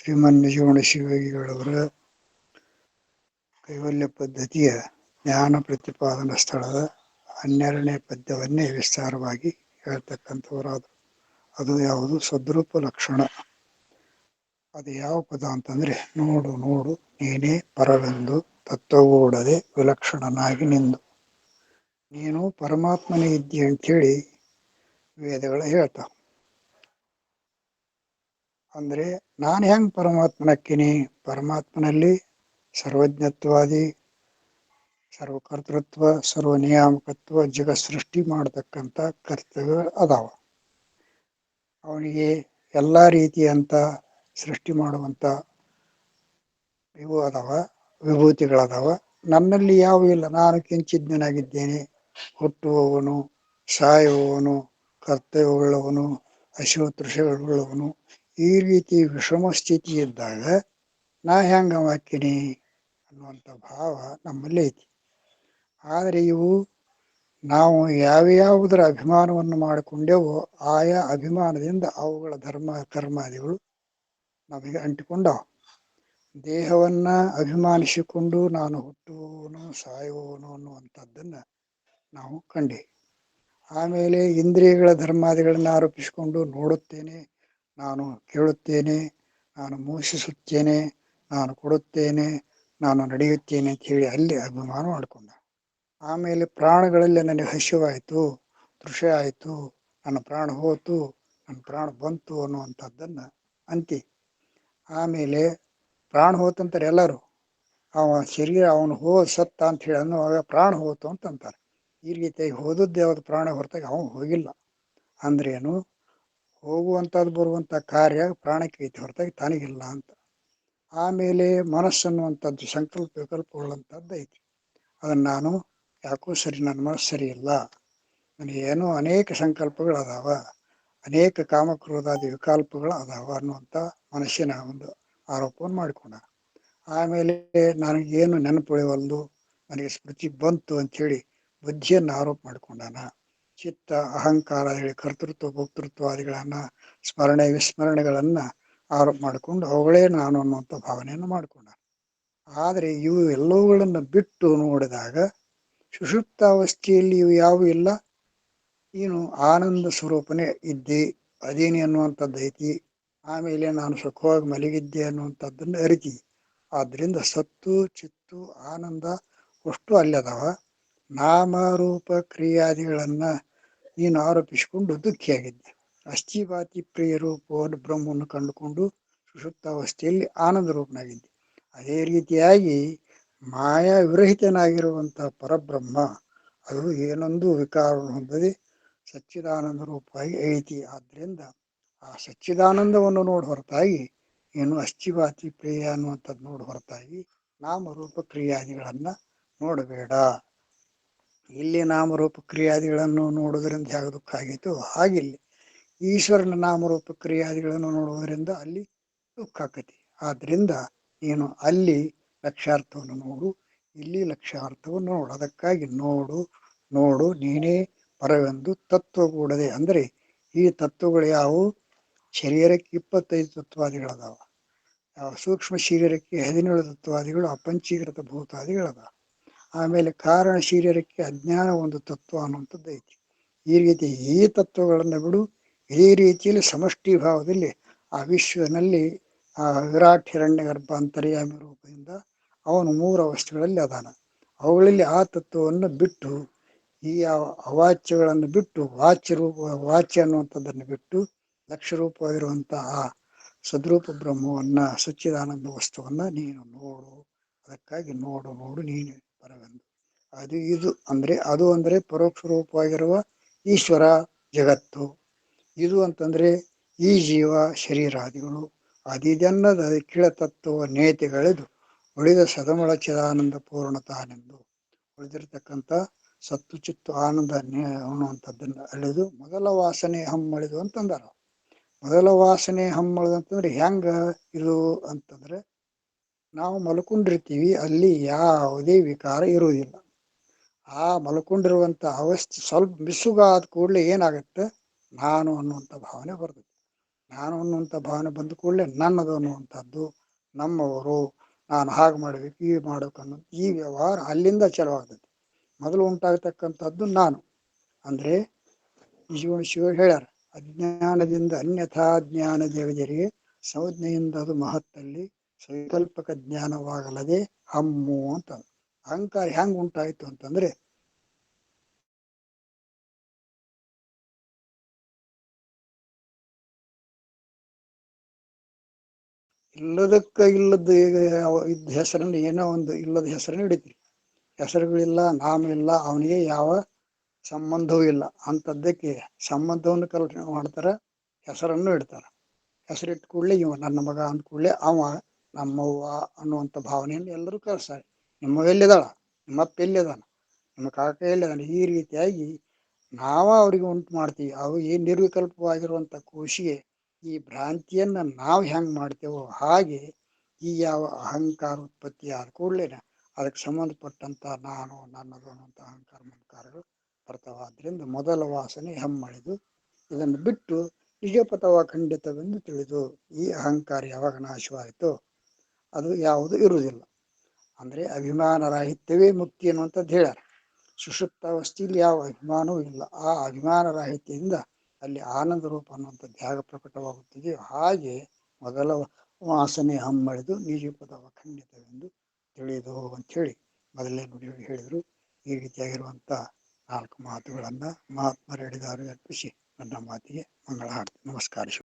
ಶ್ರೀಮನ್ ನಿಜಗುಣ ಶಿವಯೋಗಿಗಳವರ ಕೈವಲ್ಯ ಪದ್ಧತಿಯ ಜ್ಞಾನ ಪ್ರತಿಪಾದನಾ ಸ್ಥಳದ 12ನೇ ಪದ್ಯವನ್ನೇ ವಿಸ್ತಾರವಾಗಿ ಹೇಳ್ತಕ್ಕಂಥವರಾದರು. ಅದು ಯಾವುದು? ಸದ್ರೂಪ ಲಕ್ಷಣ. ಅದು ಯಾವ ಪದ ಅಂತಂದ್ರೆ, ನೋಡು ನೋಡು ನೀನೇ ಪರವೆಂದು ತತ್ವಗೂಡದೆ ವಿಲಕ್ಷಣನಾಗಿ ನಿಂದು. ನೀನು ಪರಮಾತ್ಮನೇ ಇದ್ದೀಯ ಅಂತೇಳಿ ವೇದಗಳು ಹೇಳ್ತಾವ. ಅಂದ್ರೆ ನಾನು ಹೆಂಗ್ ಪರಮಾತ್ಮನಕ್ಕಿನಿ? ಪರಮಾತ್ಮನಲ್ಲಿ ಸರ್ವಜ್ಞತ್ವಾದಿ, ಸರ್ವಕರ್ತೃತ್ವ, ಸರ್ವ ನಿಯಾಮಕತ್ವ, ಜಗ ಸೃಷ್ಟಿ ಮಾಡತಕ್ಕಂಥ ಕರ್ತವ್ಯಗಳು ಅದಾವ. ಅವನಿಗೆ ಎಲ್ಲ ರೀತಿಯಂತ ಸೃಷ್ಟಿ ಮಾಡುವಂಥ ಇವು ಅದಾವ, ವಿಭೂತಿಗಳದಾವ. ನನ್ನಲ್ಲಿ ಯಾವ ಇಲ್ಲ. ನಾನು ಕಿಂಚಿಜ್ಞನಾಗಿದ್ದೇನೆ, ಹುಟ್ಟುವವನು, ಸಾಯುವವನು, ಕರ್ತವ್ಯವುಳ್ಳವನು, ಅಶೋತೃಷಗಳುಳ್ಳವನು. ಈ ರೀತಿ ವಿಷಮ ಸ್ಥಿತಿ ಇದ್ದಾಗ ನಾ ಹೆಂಗ ಹಾಕಿನಿ ಅನ್ನುವಂಥ ಭಾವ ನಮ್ಮಲ್ಲಿ ಐತಿ. ಆದರೆ ಇವು ನಾವು ಯಾವ್ಯಾವುದರ ಅಭಿಮಾನವನ್ನು ಮಾಡಿಕೊಂಡೆವೋ ಆಯಾ ಅಭಿಮಾನದಿಂದ ಅವುಗಳ ಧರ್ಮ ಕರ್ಮಾದಿಗಳು ನಮಗೆ ಅಂಟಿಕೊಂಡವ. ದೇಹವನ್ನ ಅಭಿಮಾನಿಸಿಕೊಂಡು ನಾನು ಹುಟ್ಟುವವನು, ಸಾಯುವವನು ಅನ್ನುವಂಥದ್ದನ್ನ ನಾವು ಕಂಡೆ. ಆಮೇಲೆ ಇಂದ್ರಿಯಗಳ ಧರ್ಮಾದಿಗಳನ್ನು ಆರೋಪಿಸಿಕೊಂಡು ನೋಡುತ್ತೇನೆ, ನಾನು ಕೇಳುತ್ತೇನೆ, ನಾನು ಮೋಷಿಸುತ್ತೇನೆ, ನಾನು ಕೊಡುತ್ತೇನೆ, ನಾನು ನಡೆಯುತ್ತೇನೆ ಅಂತ ಹೇಳಿ ಅಲ್ಲಿ ಅಭಿಮಾನ ಮಾಡಿಕೊಂಡ. ಆಮೇಲೆ ಪ್ರಾಣಗಳಲ್ಲಿ ನನಗೆ ಹಸಿವಾಯಿತು, ತೃಷೆ ಆಯಿತು, ನನ್ನ ಪ್ರಾಣ ಹೋತು, ನನ್ನ ಪ್ರಾಣ ಬಂತು ಅನ್ನುವಂಥದ್ದನ್ನು ಅಂತಿ. ಆಮೇಲೆ ಪ್ರಾಣ ಹೋತಂತಾರೆ ಎಲ್ಲರೂ. ಅವ ಶರೀರ ಅವನು ಸತ್ತ ಅಂತ ಹೇಳಿ ಅನ್ನುವಾಗ ಪ್ರಾಣ ಹೋತು ಅಂತಂತಾರೆ. ಈ ರೀತಿಯಾಗಿ ಹೋದದ್ದು ಯಾವುದು? ಪ್ರಾಣ ಹೊರತಾಗಿ ಅವನು ಹೋಗಿಲ್ಲ. ಅಂದ್ರೇನು? ಹೋಗುವಂಥದ್ದು ಬರುವಂಥ ಕಾರ್ಯ ಪ್ರಾಣಕ್ಕೆ ಐತಿ ಹೊರತಾಗಿ ತನಗಿಲ್ಲ ಅಂತ. ಆಮೇಲೆ ಮನಸ್ಸನ್ನುವಂಥದ್ದು ಸಂಕಲ್ಪ ವಿಕಲ್ಪಗಳಂಥದ್ದು ಐತಿ. ಅದನ್ನು ನಾನು ಯಾಕೋ ಸರಿ, ನನ್ನ ಮನಸ್ಸು ಸರಿ ಇಲ್ಲ, ನನಗೇನೋ ಅನೇಕ ಸಂಕಲ್ಪಗಳು ಅದಾವ, ಅನೇಕ ಕಾಮಕ್ರೋಧಾದಿ ವಿಕಲ್ಪಗಳು ಅದಾವ ಅನ್ನುವಂಥ ಮನಸ್ಸಿನ ಒಂದು ಆರೋಪವನ್ನು ಮಾಡಿಕೊಂಡ. ಆಮೇಲೆ ನನಗೇನು ನೆನಪುಳಿವಲ್ದು, ನನಗೆ ಸ್ಮೃತಿ ಬಂತು ಅಂಥೇಳಿ ಬುದ್ಧಿಯನ್ನು ಆರೋಪ ಮಾಡಿಕೊಂಡಾನ. ಚಿತ್ತ ಅಹಂಕಾರ ಹೇಳಿ ಕರ್ತೃತ್ವ ಭೋಕ್ತೃತ್ವಾದಿಗಳನ್ನ, ಸ್ಮರಣೆ ವಿಸ್ಮರಣೆಗಳನ್ನ ಆರೋಪ ಮಾಡಿಕೊಂಡು ಅವುಗಳೇ ನಾನು ಅನ್ನುವಂಥ ಭಾವನೆಯನ್ನು ಮಾಡಿಕೊಂಡ. ಆದರೆ ಇವು ಎಲ್ಲವುಗಳನ್ನು ಬಿಟ್ಟು ನೋಡಿದಾಗ ಸುಷುಪ್ತಾವಸ್ಥೆಯಲ್ಲಿ ಇವು ಯಾವೂ ಇಲ್ಲ. ನೀನು ಆನಂದ ಸ್ವರೂಪನೇ ಇದ್ದೆ, ಅದೇನಿ ಅನ್ನುವಂಥದ್ದು ಐತಿ. ಆಮೇಲೆ ನಾನು ಸುಖವಾಗಿ ಮಲಗಿದ್ದೆ ಅನ್ನುವಂಥದ್ದನ್ನು ಅರಿತಿ. ಆದ್ದರಿಂದ ಸತ್ತು ಚಿತ್ತು ಆನಂದ ಅಷ್ಟು ಅಲ್ಲದವ. ನಾಮರೂಪ ಕ್ರಿಯಾದಿಗಳನ್ನ ನೀನು ಆರೋಪಿಸಿಕೊಂಡು ದುಃಖಿಯಾಗಿದ್ದೆ. ಅಸ್ಥಿಪಾತಿ ಪ್ರಿಯ ರೂಪವನ್ನು ಬ್ರಹ್ಮವನ್ನು ಕಂಡುಕೊಂಡು ಸುಷುಪ್ತಾವಸ್ಥೆಯಲ್ಲಿ ಆನಂದ ರೂಪನಾಗಿದ್ದೆ. ಅದೇ ರೀತಿಯಾಗಿ ಮಾಯಾ ವಿರಹಿತನಾಗಿರುವಂಥ ಪರಬ್ರಹ್ಮ ಅದು ಏನೊಂದು ವಿಕಾರವನ್ನು ಹೊಂದದೆ ಸಚ್ಚಿದಾನಂದ ರೂಪವಾಗಿ ಐತಿ. ಆದ್ದರಿಂದ ಆ ಸಚ್ಚಿದಾನಂದವನ್ನು ನೋಡಿ ಹೊರತಾಗಿ ಏನು ಅಸ್ಥಿಪಾತಿ ಪ್ರಿಯ ಅನ್ನುವಂಥದ್ದು ನೋಡಿ ಹೊರತಾಗಿ ನಾಮರೂಪ ಕ್ರಿಯಾದಿಗಳನ್ನ ನೋಡಬೇಡ. ಇಲ್ಲಿ ನಾಮರೂಪ ಕ್ರಿಯಾದಿಗಳನ್ನು ನೋಡುವುದರಿಂದ ಹೇಗೆ ದುಃಖ ಆಗೈತೋ ಹಾಗಿಲ್ಲಿ ಈಶ್ವರನ ನಾಮರೂಪ ಕ್ರಿಯಾದಿಗಳನ್ನು ನೋಡುವುದರಿಂದ ಅಲ್ಲಿ ದುಃಖ ಆಕತಿ. ಆದ್ರಿಂದ ನೀನು ಅಲ್ಲಿ ಲಕ್ಷ್ಯಾರ್ಥವನ್ನು ನೋಡು, ಇಲ್ಲಿ ಲಕ್ಷ್ಯಾರ್ಥವನ್ನು ನೋಡು. ಅದಕ್ಕಾಗಿ ನೋಡು ನೋಡು ನೀನೇ ಪರವೆಂದು ತತ್ವಗೂಡದೆ. ಅಂದರೆ ಈ ತತ್ವಗಳು ಯಾವುವು? ಶರೀರಕ್ಕೆ 25 ತತ್ವಾದಿಗಳದಾವ. ಸೂಕ್ಷ್ಮ ಶರೀರಕ್ಕೆ 17 ತತ್ವಾದಿಗಳು, ಅಪಂಚೀಕೃತ ಭೂತಾದಿಗಳದಾವ. ಆಮೇಲೆ ಕಾರಣ ಶರೀರಕ್ಕೆ ಅಜ್ಞಾನ ಒಂದು ತತ್ವ ಅನ್ನುವಂಥದ್ದು ಐತಿ. ಈ ರೀತಿ ಈ ತತ್ವಗಳನ್ನು ಬಿಡು. ಇದೇ ರೀತಿಯಲ್ಲಿ ಸಮಷ್ಟಿ ಭಾವದಲ್ಲಿ ಆ ವಿಶ್ವನಲ್ಲಿ ಆ ವಿರಾಟ್ ಹಿರಣ್ಯ ಗರ್ಭ ಅಂತರ್ಯಾಮಿ ರೂಪದಿಂದ ಅವನು 3 ಅವಸ್ಥೆಗಳಲ್ಲಿ ಅದಾನ. ಅವುಗಳಲ್ಲಿ ಆ ತತ್ವವನ್ನು ಬಿಟ್ಟು, ಈ ಅವಾಚ್ಯಗಳನ್ನು ಬಿಟ್ಟು, ವಾಚ್ಯ ಅನ್ನುವಂಥದ್ದನ್ನು ಬಿಟ್ಟು ಲಕ್ಷ ರೂಪವಾಗಿರುವಂತಹ ಆ ಸದ್ರೂಪ ಬ್ರಹ್ಮವನ್ನ, ಸಚ್ಚಿದಾನಂದ ವಸ್ತುವನ್ನ ನೀನು ನೋಡು. ಅದಕ್ಕಾಗಿ ನೋಡು ನೋಡು ನೀನು ಪರವೆಂದು. ಅದು ಇದು ಅಂದ್ರೆ ಅದು ಅಂದ್ರೆ ಪರೋಕ್ಷ ರೂಪವಾಗಿರುವ ಈಶ್ವರ ಜಗತ್ತು. ಇದು ಅಂತಂದ್ರೆ ಈ ಜೀವ ಶರೀರಾದಿಗಳು. ಅದಿದೆನ್ನದ ಕೀಳತತ್ವ ನೇತಿಗಳೆದು ಉಳಿದ ಸದಮಳ ಚಿದಾನಂದ ಪೂರ್ಣತಾನೆಂದು ಉಳಿದಿರ್ತಕ್ಕಂಥ ಸತ್ತು ಚಿತ್ತು ಆನಂದ ಅನ್ನುವಂಥದ್ದನ್ನು ಅಳೆದು ಮೊದಲ ವಾಸನೆ ಹಮ್ಮಳಿದು ಅಂತಂದಾರ. ಮೊದಲ ವಾಸನೆ ಹಮ್ಮಳಿದು ಅಂತಂದ್ರೆ ಹೆಂಗ ಇದು ಅಂತಂದ್ರೆ, ನಾವು ಮಲ್ಕೊಂಡಿರ್ತೀವಿ, ಅಲ್ಲಿ ಯಾವುದೇ ವಿಕಾರ ಇರುವುದಿಲ್ಲ. ಆ ಮಲ್ಕೊಂಡಿರುವಂಥ ಅವಸ್ಥೆ ಸ್ವಲ್ಪ ಬಿಸುಗಾದ ಕೂಡಲೇ ಏನಾಗುತ್ತೆ? ನಾನು ಅನ್ನುವಂಥ ಭಾವನೆ ಬರ್ತದೆ. ನಾನು ಅನ್ನುವಂಥ ಭಾವನೆ ಬಂದ ಕೂಡಲೇ ನನ್ನದು ಅನ್ನುವಂಥದ್ದು, ನಮ್ಮವರು, ನಾನು ಹಾಗೆ ಮಾಡಬೇಕು ಹೀಗೆ ಮಾಡಬೇಕು ಅನ್ನೋದು ಈ ವ್ಯವಹಾರ ಅಲ್ಲಿಂದ ಚಲವಾಗ್ತದೆ. ಮೊದಲು ಉಂಟಾಗತಕ್ಕಂಥದ್ದು ನಾನು ಅಂದರೆ ಶಿವ ಹೇಳ್ಯಾರ, ಅಜ್ಞಾನದಿಂದ ಅನ್ಯಥಾ ಜ್ಞಾನ ಜಗಜರಿಗೆ ಸಂಜ್ಞೆಯಿಂದ ಅದು ಮಹತ್ತಲ್ಲಿ ಸ್ವಕಲ್ಪಕ ಜ್ಞಾನವಾಗಲದೆ ಹಮ್ಮು ಅಂತ. ಅಹಂಕಾರ ಹೆಂಗೆ ಉಂಟಾಯಿತು ಅಂತಂದ್ರೆ ಇಲ್ಲದಕ್ಕ ಇಲ್ಲದ ಇದ್ದ ಹೆಸರನ್ನು ಏನೋ ಒಂದು ಇಲ್ಲದ ಹೆಸರನ್ನು ಹಿಡಿತೀವಿ. ಹೆಸರುಗಳಿಲ್ಲ, ನಾಮ ಇಲ್ಲ, ಅವನಿಗೆ ಯಾವ ಸಂಬಂಧವೂ ಇಲ್ಲ ಅಂಥದ್ದಕ್ಕೆ ಸಂಬಂಧವನ್ನು ಕಲ್ಪನೆ ಮಾಡ್ತಾರೆ, ಹೆಸರನ್ನು ಇಡ್ತಾರೆ. ಹೆಸರಿಟ್ಟ ಕೂಡಲೇ ಇವ ನನ್ನ ಮಗ ಅಂದ ಕೂಡಲೇ ಅವ ನಮ್ಮವ್ವ ಅನ್ನುವಂಥ ಭಾವನೆಯನ್ನು ಎಲ್ಲರೂ ಕಳಿಸ್ತಾರೆ. ನಿಮ್ಮವ್ವ ಎಲ್ಲಿದ್ದಾಳ, ನಿಮ್ಮಪ್ಪ ಎಲ್ಲಿದ್ದಾನ, ನಿಮ್ಮ ಕಾಕ ಎಲ್ಲಿದ್ದಾನೆ, ಈ ರೀತಿಯಾಗಿ ನಾವ ಅವರಿಗೆ ಉಂಟು ಮಾಡ್ತೀವಿ. ಅವು ಏನು ನಿರ್ವಿಕಲ್ಪವಾಗಿರುವಂಥ ಕೋಶಿಗೆ ಈ ಭ್ರಾಂತಿಯನ್ನು ನಾವು ಹೆಂಗೆ ಮಾಡ್ತೇವೋ ಹಾಗೆ ಈ ಯಾವ ಅಹಂಕಾರ ಉತ್ಪತ್ತಿ ಆದ ಕೂಡಲೇ ಅದಕ್ಕೆ ಸಂಬಂಧಪಟ್ಟಂಥ ನಾನು ನನ್ನದು ಅನ್ನುವಂಥ ಅಹಂಕಾರ ಮಮಕಾರಗಳು ಬರ್ತಾವ. ಆದ್ದರಿಂದ ಮೊದಲ ವಾಸನೆ ಹೆಮ್ಮಳಿದು, ಇದನ್ನು ಬಿಟ್ಟು ನಿಜಪಥವ ಖಂಡಿತವೆಂದು ತಿಳಿದು ಈ ಅಹಂಕಾರ ಯಾವಾಗ ನಾಶವಾಯಿತೋ ಅದು ಯಾವುದು ಇರುವುದಿಲ್ಲ. ಅಂದರೆ ಅಭಿಮಾನ ರಾಹಿತ್ಯವೇ ಮುಕ್ತಿ ಅನ್ನುವಂಥದ್ದು ಹೇಳ್ಯಾರ. ಸುಷುಪ್ತಾವಸ್ಥೆಯಲ್ಲಿ ಯಾವ ಅಭಿಮಾನವೂ ಇಲ್ಲ. ಆ ಅಭಿಮಾನ ರಾಹಿತ್ಯದಿಂದ ಅಲ್ಲಿ ಆನಂದ ರೂಪ ಅನ್ನುವಂಥದ್ದು ಹೇಗೆ ಪ್ರಕಟವಾಗುತ್ತದೆ ಹಾಗೆ ಮೊದಲ ವಾಸನೆ ಹಮ್ಮಳಿದು ನಿಜಪದವ ಖಂಡಿತವೆಂದು ತಿಳಿದು ಅಂಥೇಳಿ ಮೊದಲೇ ನುಡಿ ಹೇಳಿದರು. ಈ ರೀತಿಯಾಗಿರುವಂಥ 4 ಮಾತುಗಳನ್ನು ಮಹಾತ್ಮರು ಹೇಳಿದ್ದಾರೆ ಅರ್ಪಿಸಿ ನನ್ನ ಮಾತಿಗೆ ಮಂಗಳ ಹಾಡ್ತೀನಿ. ನಮಸ್ಕಾರ.